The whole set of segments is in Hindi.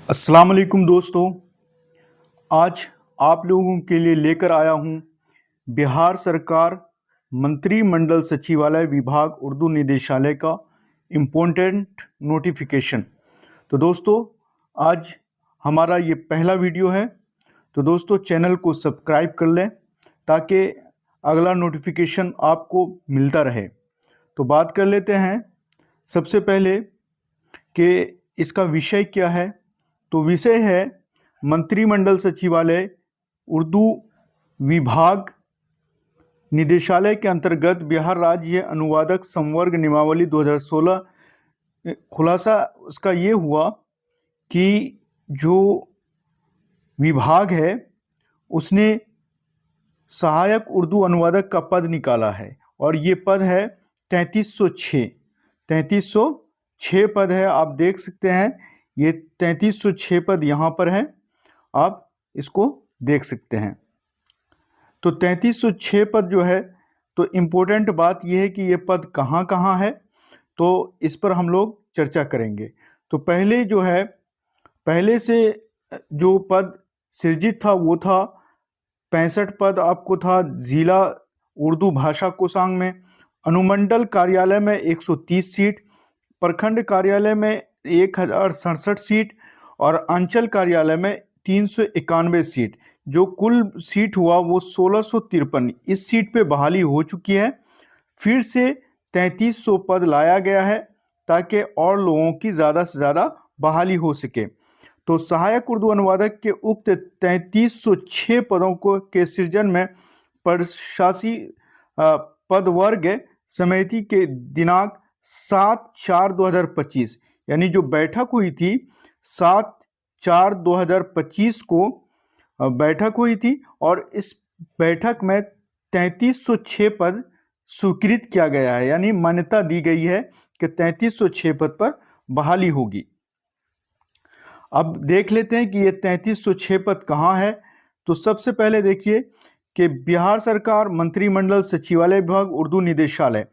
अस्सलाम वालेकुम दोस्तों। आज आप लोगों के लिए लेकर आया हूं बिहार सरकार मंत्रिमंडल सचिवालय विभाग उर्दू निदेशालय का इम्पोर्टेंट नोटिफिकेशन। तो दोस्तों, आज हमारा ये पहला वीडियो है। तो दोस्तों, चैनल को सब्सक्राइब कर लें ताकि अगला नोटिफिकेशन आपको मिलता रहे। तो बात कर लेते हैं सबसे पहले कि इसका विषय क्या है। तो विषय है मंत्रिमंडल सचिवालय उर्दू विभाग निदेशालय के अंतर्गत बिहार राज्य अनुवादक संवर्ग नियमावली 2016। खुलासा उसका ये हुआ कि जो विभाग है उसने सहायक उर्दू अनुवादक का पद निकाला है और ये पद है 3306 पद है। आप देख सकते हैं ये 3306 पद यहाँ पर है, आप इसको देख सकते हैं। तो 3306 पद जो है, तो इम्पोर्टेंट बात यह है कि ये पद कहाँ कहाँ है, तो इस पर हम लोग चर्चा करेंगे। तो पहले जो है, पहले से जो पद सृजित था वो था 65 पद आपको था जिला उर्दू भाषा कोषांग में। अनुमंडल कार्यालय में 130 सीट, प्रखंड कार्यालय में 1067 सीट और अंचल कार्यालय में 391 सीट। जो कुल सीट हुआ वो 1653। इस सीट पे बहाली हो चुकी है। फिर से 3300 पद लाया गया है ताकि और लोगों की ज़्यादा से ज़्यादा बहाली हो सके। तो सहायक उर्दू अनुवादक के उक्त 3306 पदों को के सृजन में प्रशासी पद वर्ग समिति के दिनांक 7/4/2025 यानी जो बैठक हुई थी 7/4/2025 को बैठक हुई थी और इस बैठक में 3306 पद स्वीकृत किया गया है, यानी मान्यता दी गई है कि 3306 पद पर बहाली होगी। अब देख लेते हैं कि ये 3306 पद कहाँ है। तो सबसे पहले देखिए कि बिहार सरकार मंत्रिमंडल सचिवालय विभाग उर्दू निदेशालय।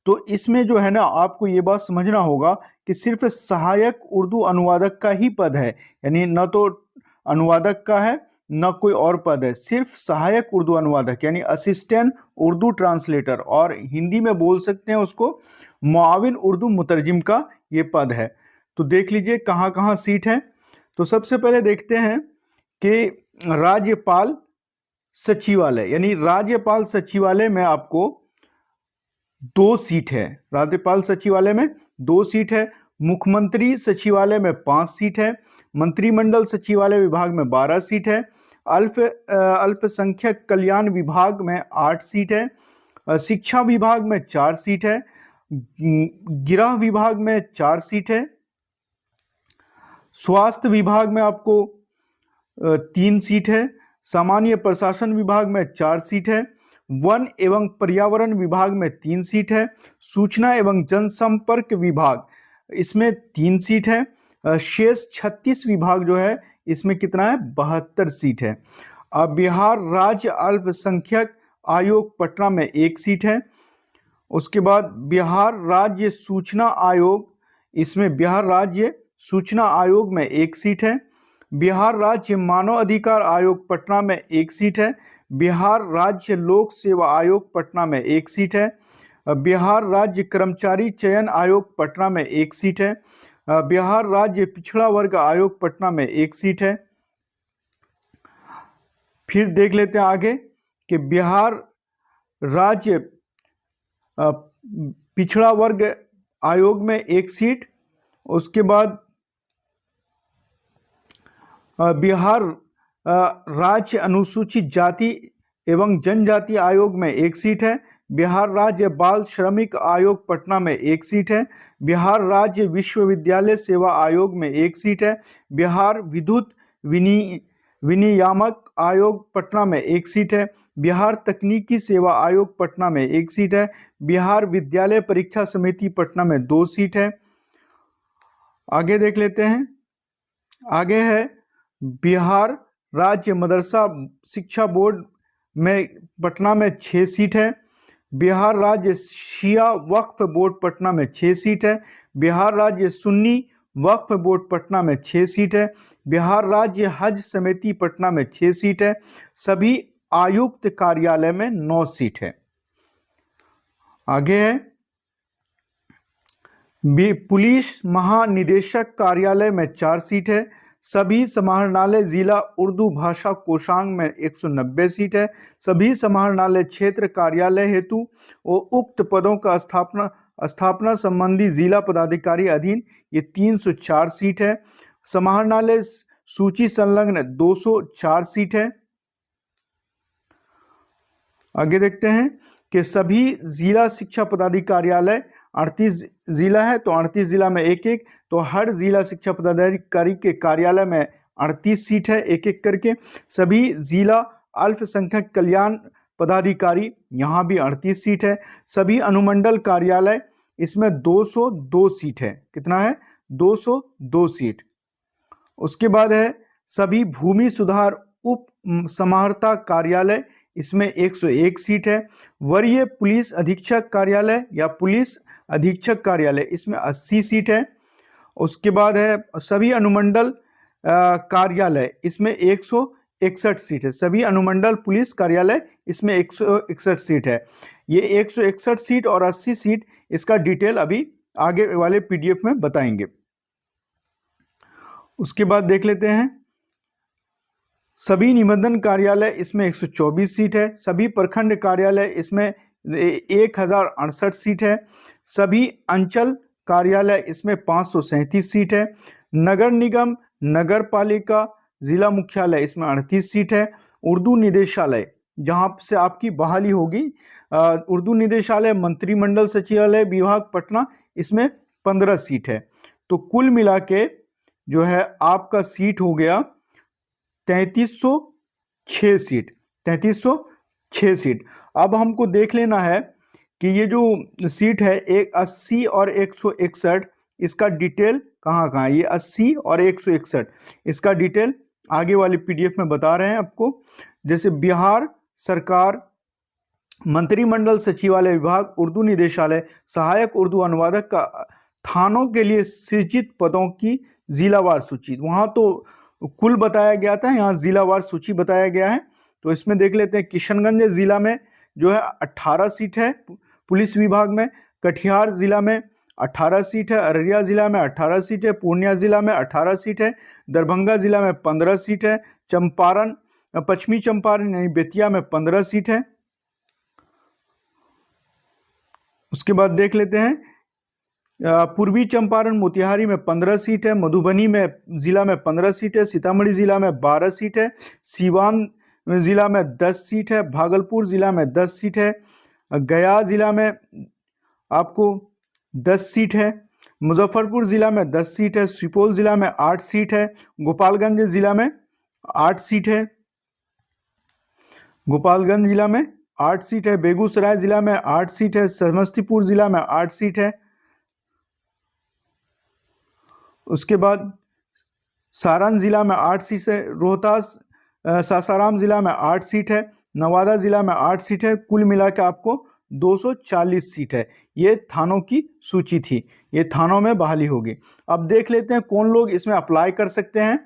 तो इसमें जो है ना, आपको ये बात समझना होगा कि सिर्फ सहायक उर्दू अनुवादक का ही पद है, यानी न तो अनुवादक का है न कोई और पद है, सिर्फ सहायक उर्दू अनुवादक यानी असिस्टेंट उर्दू ट्रांसलेटर, और हिंदी में बोल सकते हैं उसको मुआविन उर्दू मुतरजिम का ये पद है। तो देख लीजिए कहाँ कहाँ सीट है। तो सबसे पहले देखते हैं कि राज्यपाल सचिवालय, यानी राज्यपाल सचिवालय में आपको 2 सीट है। राज्यपाल सचिवालय में 2 सीट है। मुख्यमंत्री सचिवालय में 5 सीट है। मंत्रिमंडल सचिवालय विभाग में 12 सीट है। अल्पसंख्यक कल्याण विभाग में 8 सीट है। शिक्षा विभाग में 4 सीट है। गृह विभाग में 4 सीट है। स्वास्थ्य विभाग में आपको 3 सीट है। सामान्य प्रशासन विभाग में 4 सीट है। वन एवं पर्यावरण विभाग में 3 सीट है। सूचना एवं जनसंपर्क विभाग, इसमें 3 सीट है। शेष 36 विभाग जो है इसमें कितना है, 72 सीट है। अब बिहार राज्य अल्पसंख्यक आयोग पटना में 1 सीट है। उसके बाद बिहार राज्य सूचना आयोग, इसमें बिहार राज्य सूचना आयोग में 1 सीट है। बिहार राज्य मानव अधिकार आयोग पटना में 1 सीट है। बिहार राज्य लोक सेवा आयोग पटना में 1 सीट है। बिहार राज्य कर्मचारी चयन आयोग पटना में 1 सीट है। बिहार राज्य पिछड़ा वर्ग आयोग पटना में 1 सीट है। फिर देख लेते हैं आगे कि बिहार राज्य पिछड़ा वर्ग आयोग में 1 सीट। उसके बाद बिहार राज्य अनुसूचित जाति एवं जनजाति आयोग में 1 सीट है। बिहार राज्य बाल श्रमिक आयोग पटना में 1 सीट है। बिहार राज्य विश्वविद्यालय सेवा आयोग में 1 सीट है। बिहार विद्युत विनियामक आयोग पटना में 1 सीट है। बिहार तकनीकी सेवा आयोग पटना में 1 सीट है। बिहार विद्यालय परीक्षा समिति पटना में 2 सीट है। आगे देख लेते हैं। आगे है बिहार राज्य मदरसा शिक्षा बोर्ड में पटना में 6 सीट है। बिहार राज्य शिया वक्फ बोर्ड पटना में 6 सीट है। बिहार राज्य सुन्नी वक्फ बोर्ड पटना में 6 सीट है। बिहार राज्य हज समिति पटना में 6 सीट है। सभी आयुक्त कार्यालय में 9 सीट है। आगे है पुलिस महानिदेशक कार्यालय में 4 सीट है। सभी समाहरणालय जिला उर्दू भाषा कोषांग में 190 सीट है। सभी समाहरणालय क्षेत्र कार्यालय हेतु उक्त पदों का स्थापना संबंधी जिला पदाधिकारी अधीन ये 304 सीट है। समाहरणालय सूची संलग्न 204 सीट है। आगे देखते हैं कि सभी जिला शिक्षा पदाधिकारियालय 38 जिला है तो 38 जिला में एक एक, तो हर जिला शिक्षा पदाधिकारी के कार्यालय में 38 सीट है एक एक करके। सभी जिला अल्पसंख्यक कल्याण पदाधिकारी यहाँ भी 38 सीट है। सभी अनुमंडल कार्यालय इसमें 202 सीट है। कितना है? 202 सीट। उसके बाद है सभी भूमि सुधार उप समाहर्ता कार्यालय, इसमें 101 सीट है। वरीय पुलिस अधीक्षक कार्यालय या पुलिस अधीक्षक कार्यालय, इसमें 80 सीट है। उसके बाद है सभी अनुमंडल कार्यालय, इसमें 161 सीट है। सभी अनुमंडल पुलिस कार्यालय, इसमें 161 सीट है। ये 161 सीट और 80 सीट, इसका डिटेल अभी आगे वाले पीडीएफ में बताएंगे। उसके बाद देख लेते हैं सभी निबंधन कार्यालय, इसमें 124 सीट है। सभी प्रखंड कार्यालय, इसमें 1068 सीट है। सभी अंचल कार्यालय, इसमें 537 सीट है। नगर निगम, नगर पालिका, जिला मुख्यालय, इसमें 38 सीट है। उर्दू निदेशालय, जहां से आपकी बहाली होगी, उर्दू निदेशालय, मंत्रिमंडल सचिवालय विभाग पटना, इसमें 15 सीट है। तो कुल मिला के जो है आपका सीट हो गया 3306 सीट। 3306 सीट। अब हमको देख लेना है कि ये जो सीट है 80 और 161, इसका डिटेल कहाँ कहाँ है। ये 80 और 161, इसका डिटेल आगे वाले पीडीएफ में बता रहे हैं आपको। जैसे बिहार सरकार मंत्रिमंडल सचिवालय विभाग उर्दू निदेशालय सहायक उर्दू अनुवादक का थानों के लिए सृजित पदों की जिलावार सूची, वहां तो कुल बताया गया था, यहाँ जिलावार सूची बताया गया है। तो इसमें देख लेते हैं किशनगंज जिला में जो है 18 सीट है पुलिस विभाग में। कटिहार जिला में 18 सीट है। अररिया जिला में 18 सीट है। पूर्णिया जिला में 18 सीट है। दरभंगा जिला में 15 सीट है। चंपारण, पश्चिमी चंपारण यानी बेतिया में 15 सीट है। उसके बाद देख लेते हैं पूर्वी चंपारण मोतिहारी में 15 सीट है। मधुबनी में जिला में 15 सीट है। सीतामढ़ी जिला में 12 सीट है। सीवान जिला में 10 सीट है। भागलपुर जिला में 10 सीट है। गया जिला में आपको 10 सीट है। मुजफ्फरपुर जिला में 10 सीट है। सुपौल जिला में 8 सीट है। गोपालगंज जिला में 8 सीट है। गोपालगंज जिला में 8 सीट है। बेगूसराय जिला में 8 सीट है। समस्तीपुर जिला में 8 सीट है। उसके बाद सारण जिला में 8 सीट है। रोहतास सासाराम जिला में 8 सीट है। नवादा जिला में 8 सीट है। कुल मिला के आपको 240 सीट है। ये थानों की सूची थी, ये थानों में बहाली होगी। अब देख लेते हैं कौन लोग इसमें अप्लाई कर सकते हैं।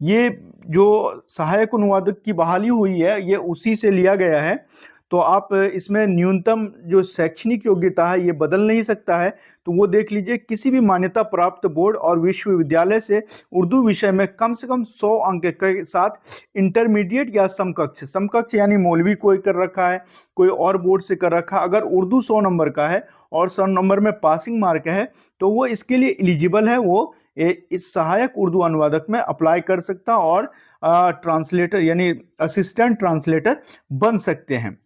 ये जो सहायक अनुवादक की बहाली हुई है ये उसी से लिया गया है। तो आप इसमें न्यूनतम जो शैक्षणिक योग्यता है ये बदल नहीं सकता है। तो वो देख लीजिए किसी भी मान्यता प्राप्त बोर्ड और विश्वविद्यालय से उर्दू विषय में कम से कम 100 अंक के साथ इंटरमीडिएट या समकक्ष यानी मौलवी कोई कर रखा है, कोई और बोर्ड से कर रखा है। अगर उर्दू 100 नंबर का है और 100 नंबर में पासिंग मार्क है तो वो इसके लिए एलिजिबल है, वो इस सहायक उर्दू अनुवादक में अप्लाई कर सकता और ट्रांसलेटर यानी असिस्टेंट ट्रांसलेटर बन सकते हैं।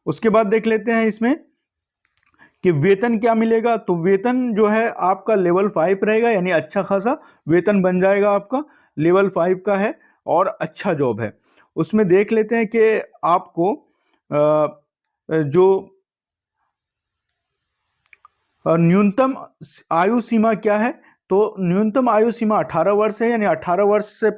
उसके बाद देख लेते हैं इसमें कि वेतन क्या मिलेगा। तो वेतन जो है आपका लेवल 5 रहेगा, यानी अच्छा खासा वेतन बन जाएगा आपका, लेवल 5 का है और अच्छा जॉब है। उसमें देख लेते हैं कि आपको जो न्यूनतम आयु सीमा क्या है। तो न्यूनतम आयु सीमा 18 वर्ष है, यानी 18 वर्ष से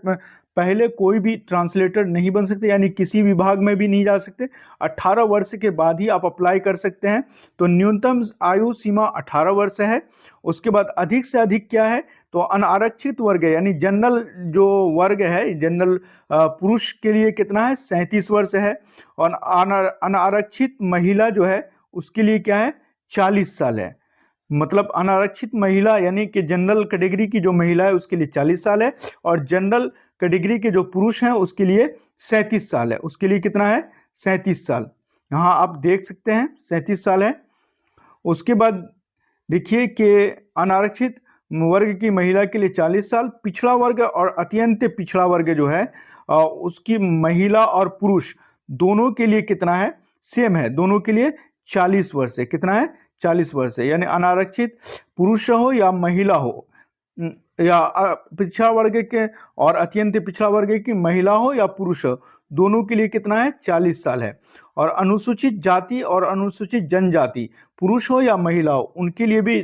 पहले कोई भी ट्रांसलेटर नहीं बन सकते, यानी किसी विभाग में भी नहीं जा सकते। 18 वर्ष के बाद ही आप अप्लाई कर सकते हैं। तो न्यूनतम आयु सीमा 18 वर्ष है। उसके बाद अधिक से अधिक क्या है, तो अनारक्षित वर्ग है, यानी जनरल जो वर्ग है, जनरल पुरुष के लिए कितना है, 37 वर्ष है। और अनारक्षित महिला जो है उसके लिए क्या है, 40 साल है। मतलब अनारक्षित महिला यानी कि जनरल कैटेगरी की जो महिला है उसके लिए 40 साल है, और जनरल कैटेगरी के जो पुरुष हैं उसके लिए 37 साल है। उसके लिए कितना है, 37 साल। यहाँ आप देख सकते हैं 37 साल है। उसके बाद देखिए कि अनारक्षित वर्ग की महिला के लिए 40 साल, पिछड़ा वर्ग और अत्यंत पिछड़ा वर्ग जो है उसकी महिला और पुरुष दोनों के लिए कितना है, सेम है, दोनों के लिए 40 वर्ष है। कितना है, 40 वर्ष है। यानी अनारक्षित पुरुष हो या महिला हो, या पिछड़ा वर्ग के और अत्यंत पिछड़ा वर्ग की महिला हो या पुरुष हो, दोनों के लिए कितना है, 40 साल है। और अनुसूचित जाति और अनुसूचित जनजाति, पुरुष हो या महिला हो, उनके लिए भी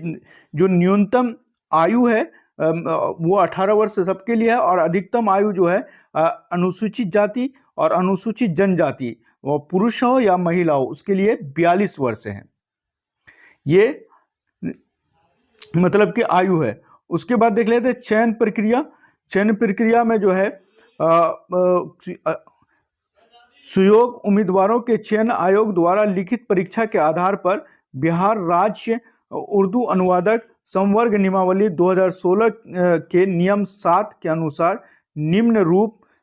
जो न्यूनतम आयु है वो 18 वर्ष सबके लिए है, और अधिकतम आयु जो है अनुसूचित जाति और अनुसूचित जनजाति, वो पुरुष हो या महिला हो, उसके लिए 42 वर्ष है। ये मतलब कि आयु है। उसके बाद देख लेते हैं चयन प्रक्रिया। चयन प्रक्रिया में जो है सुयोग्य उम्मीदवारों के चयन आयोग द्वारा लिखित परीक्षा के आधार पर बिहार राज्य उर्दू अनुवादक संवर्ग नियमावली 2016 के नियम 7 के अनुसार निम्न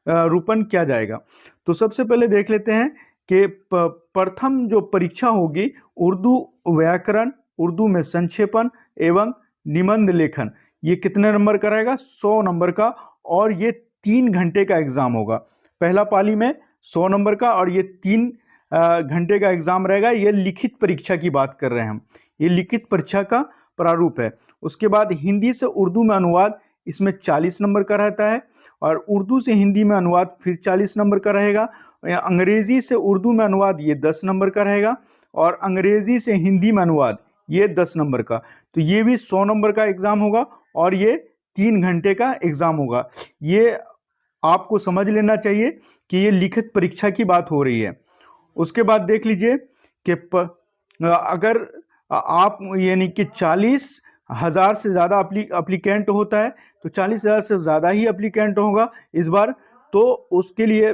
रूपन किया जाएगा। तो सबसे पहले देख लेते हैं कि प्रथम जो परीक्षा होगी उर्दू व्याकरण, उर्दू में संक्षेपण एवं निबंध लेखन, ये कितने नंबर का रहेगा, 100 नंबर का, और ये 3 घंटे का एग्जाम होगा। पहला पाली में 100 नंबर का और ये 3 घंटे का एग्जाम रहेगा। ये लिखित परीक्षा की बात कर रहे हैं हम, ये लिखित परीक्षा का प्रारूप है। उसके बाद हिंदी से उर्दू में अनुवाद, इसमें 40 नंबर का रहता है, और उर्दू से हिंदी में अनुवाद फिर 40 नंबर का रहेगा। अंग्रेजी से उर्दू में अनुवाद ये 10 नंबर का रहेगा, और अंग्रेजी से हिंदी में अनुवाद ये 10 नंबर का। तो ये भी 100 नंबर का एग्जाम होगा, और ये 3 घंटे का एग्जाम होगा। ये आपको समझ लेना चाहिए कि ये लिखित परीक्षा की बात हो रही है। उसके बाद देख लीजिए कि अगर आप यानी कि 40,000 से ज़्यादा अप्लीकेंट होता है, तो 40,000 से ज़्यादा ही अप्लीकेंट होगा इस बार, तो उसके लिए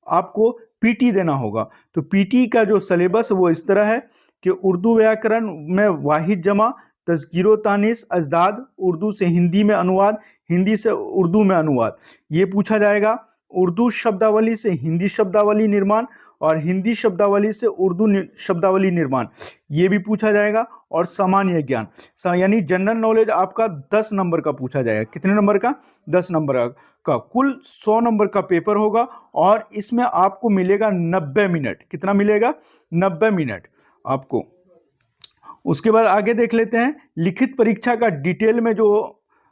आपको पीटी देना होगा। तो पीटी का जो सिलेबस वो इस तरह है कि उर्दू व्याकरण में वाहिद जमा, तज़किरो तानीस अजदाद, उर्दू से हिंदी में अनुवाद, हिंदी से उर्दू में अनुवाद, ये पूछा जाएगा। उर्दू शब्दावली से हिंदी शब्दावली निर्माण, और हिंदी शब्दावली से उर्दू शब्दावली निर्माण, ये भी पूछा जाएगा। और सामान्य ज्ञान यानी जनरल नॉलेज आपका 10 नंबर का पूछा जाएगा। कितने नंबर का, 10 नंबर का। कुल 100 नंबर का पेपर होगा, और इसमें आपको मिलेगा 90 मिनट। कितना मिलेगा, 90 मिनट आपको। उसके बाद आगे देख लेते हैं लिखित परीक्षा का डिटेल में जो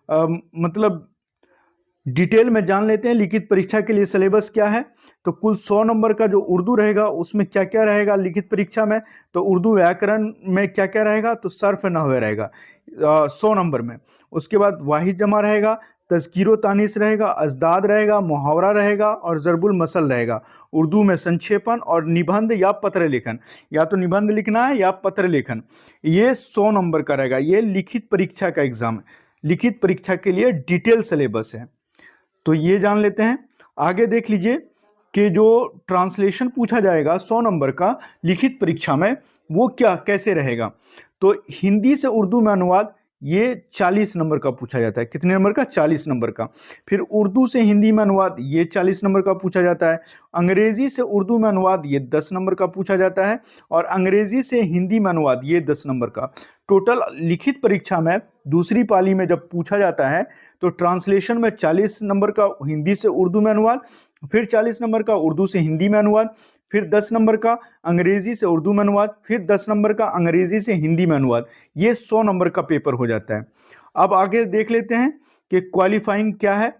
मतलब डिटेल में जान लेते हैं लिखित परीक्षा के लिए सिलेबस क्या है। तो कुल 100 नंबर का जो उर्दू रहेगा उसमें क्या क्या रहेगा लिखित परीक्षा में, तो उर्दू व्याकरण में क्या क्या रहेगा, तो सर्फ नहवे रहेगा 100 नंबर में। उसके बाद वाहिद जमा रहेगा, तज़किरो तानीस रहेगा, अजदाद रहेगा, मुहावरा रहेगा, और ज़रबुल मसल रहेगा। उर्दू में संक्षेपण और निबंध या पत्र लेखन, या तो निबंध लिखना है या पत्र लेखन, ये 100 नंबर का रहेगा। ये लिखित परीक्षा का एग्जाम है, लिखित परीक्षा के लिए डिटेल सिलेबस है। तो ये जान लेते हैं। आगे देख लीजिए कि जो ट्रांसलेशन पूछा जाएगा 100 नंबर का लिखित परीक्षा में, वो क्या कैसे रहेगा। तो हिंदी से उर्दू में अनुवाद ये 40 नंबर का पूछा जाता है। कितने नंबर का, 40 नंबर का। फिर उर्दू से हिंदी में अनुवाद ये 40 नंबर का पूछा जाता है। अंग्रेजी से उर्दू में अनुवाद ये 10 नंबर का पूछा जाता है, और अंग्रेजी से हिंदी में अनुवाद ये 10 नंबर का। टोटल लिखित परीक्षा में दूसरी पाली में जब पूछा जाता है तो ट्रांसलेशन में 40 नंबर का हिंदी से उर्दू में अनुवाद, फिर 40 नंबर का उर्दू से हिंदी में अनुवाद, फिर 10 नंबर का अंग्रेजी से उर्दू में अनुवाद, फिर 10 नंबर का अंग्रेजी से हिंदी में अनुवाद। ये 100 नंबर का पेपर हो जाता है। अब आगे देख लेते हैं कि क्वालिफाइंग क्या है।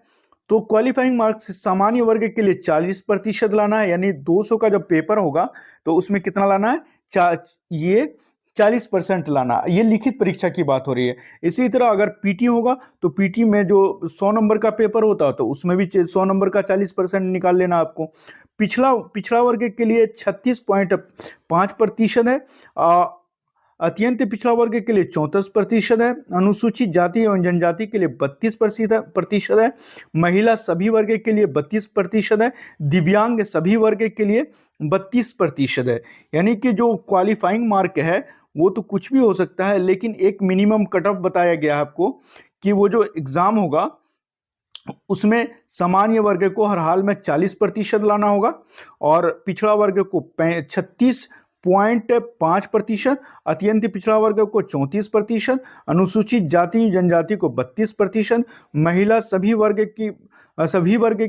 तो क्वालिफाइंग मार्क्स सामान्य वर्ग के लिए 40% लाना है, यानी 200 का जब पेपर होगा तो उसमें कितना लाना है, ये 40% लाना। ये लिखित परीक्षा की बात हो रही है। इसी तरह अगर पीटी होगा तो पीटी में जो 100 नंबर का पेपर होता है तो उसमें भी 100 नंबर का 40% निकाल लेना आपको। पिछड़ा पिछड़ा वर्ग के लिए 36.5% है। अत्यंत पिछड़ा वर्ग के लिए 34% है। अनुसूचित जाति एवं जनजाति के लिए 32% है। महिला सभी वर्ग के लिए 32% है। दिव्यांग सभी वर्ग के लिए 32% है। यानी कि जो क्वालिफाइंग मार्क है वो तो कुछ भी हो सकता है, लेकिन एक मिनिमम कट ऑफ बताया गया है आपको कि वो जो एग्जाम होगा उसमें सामान्य वर्ग को हर हाल में 40% लाना होगा और पिछड़ा वर्ग को 36.5%, अत्यंत पिछड़ा वर्ग को 34%, अनुसूचित जाति जनजाति को 32%, महिला सभी वर्ग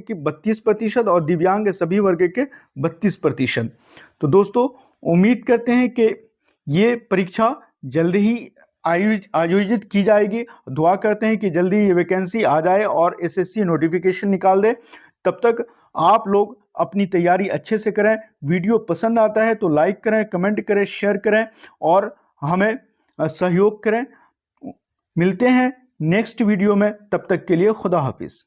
की 32% और दिव्यांग सभी वर्ग के 32%। तो दोस्तों उम्मीद करते हैं कि ये परीक्षा जल्द ही आयोजित की जाएगी। दुआ करते हैं कि जल्दी ये वैकेंसी आ जाए और एसएससी नोटिफिकेशन निकाल दे। तब तक आप लोग अपनी तैयारी अच्छे से करें। वीडियो पसंद आता है तो लाइक करें, कमेंट करें, शेयर करें और हमें सहयोग करें। मिलते हैं नेक्स्ट वीडियो में, तब तक के लिए खुदा हाफिज।